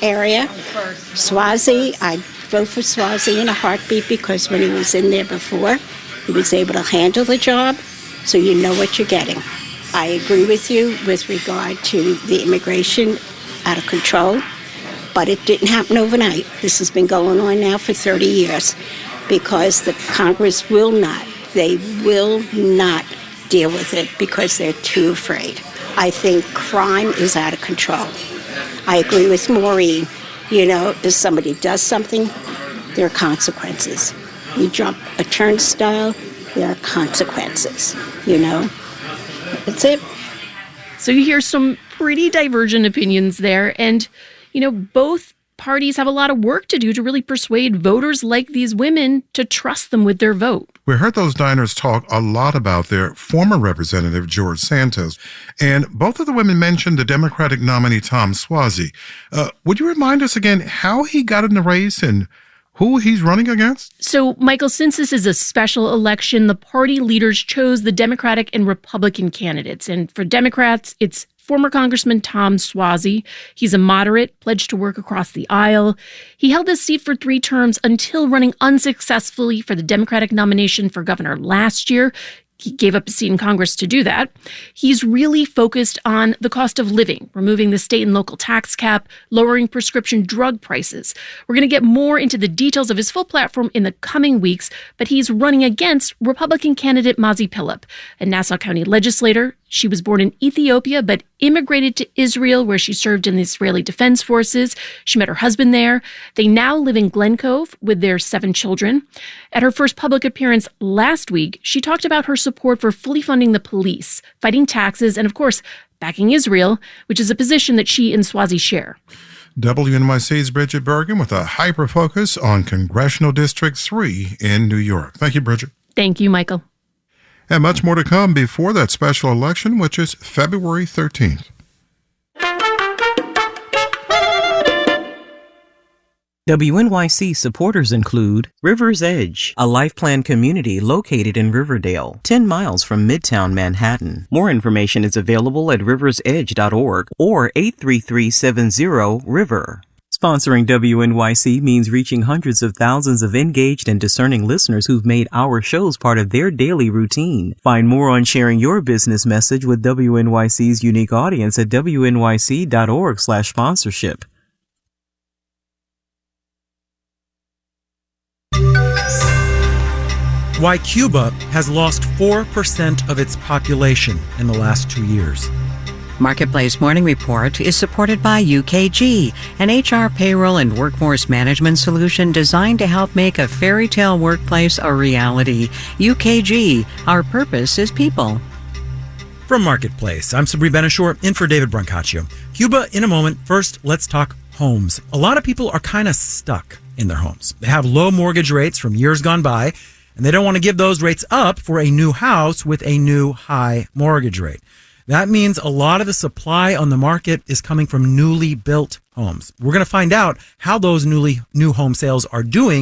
area. Swazi, I'd vote for Swazi in a heartbeat because when he was in there before, he was able to handle the job, so you know what you're getting. I agree with you with regard to the immigration out of control, but it didn't happen overnight. This has been going on now for 30 years because the Congress will not deal with it because they're too afraid. I think crime is out of control. I agree with Maureen. You know, if somebody does something, there are consequences. You jump a turnstile, there are consequences, you know. That's it. So you hear some pretty divergent opinions there. And, you know, both parties have a lot of work to do to really persuade voters like these women to trust them with their vote. We heard those diners talk a lot about their former representative, George Santos, and both of the women mentioned the Democratic nominee, Tom Suozzi. Would you remind us again how he got in the race and who he's running against? So, Michael, since this is a special election, the party leaders chose the Democratic and Republican candidates. And for Democrats, it's former Congressman Tom Suozzi. He's a moderate, pledged to work across the aisle. He held this seat for 3 terms until running unsuccessfully for the Democratic nomination for governor last year. He gave up his seat in Congress to do that. He's really focused on the cost of living, removing the state and local tax cap, lowering prescription drug prices. We're going to get more into the details of his full platform in the coming weeks, but he's running against Republican candidate Mazi Pilip, a Nassau County legislator. She was born in Ethiopia, but immigrated to Israel, where she served in the Israeli Defense Forces. She met her husband there. They now live in Glen Cove with their 7 children. At her first public appearance last week, she talked about her support for fully funding the police, fighting taxes, and of course, backing Israel, which is a position that she and Suozzi share. WNYC's Bridget Bergen with a hyper focus on Congressional District 3 in New York. Thank you, Bridget. Thank you, Michael. And much more to come before that special election, which is February 13th. WNYC supporters include River's Edge, a life plan community located in Riverdale, 10 miles from Midtown Manhattan. More information is available at riversedge.org or 833-70-RIVER. Sponsoring WNYC means reaching hundreds of thousands of engaged and discerning listeners who've made our shows part of their daily routine. Find more on sharing your business message with WNYC's unique audience at wnyc.org/sponsorship. Why Cuba has lost 4% of its population in the last 2 years. Marketplace Morning Report is supported by UKG, an HR payroll and workforce management solution designed to help make a fairy tale workplace a reality. UKG, our purpose is people. From Marketplace, I'm Sabri Benishore, in for David Brancaccio. Cuba in a moment. First, let's talk homes. A lot of people are kind of stuck in their homes. They have low mortgage rates from years gone by, and they don't want to give those rates up for a new house with a new high mortgage rate. That means a lot of the supply on the market is coming from newly built homes. We're going to find out how those new home sales are doing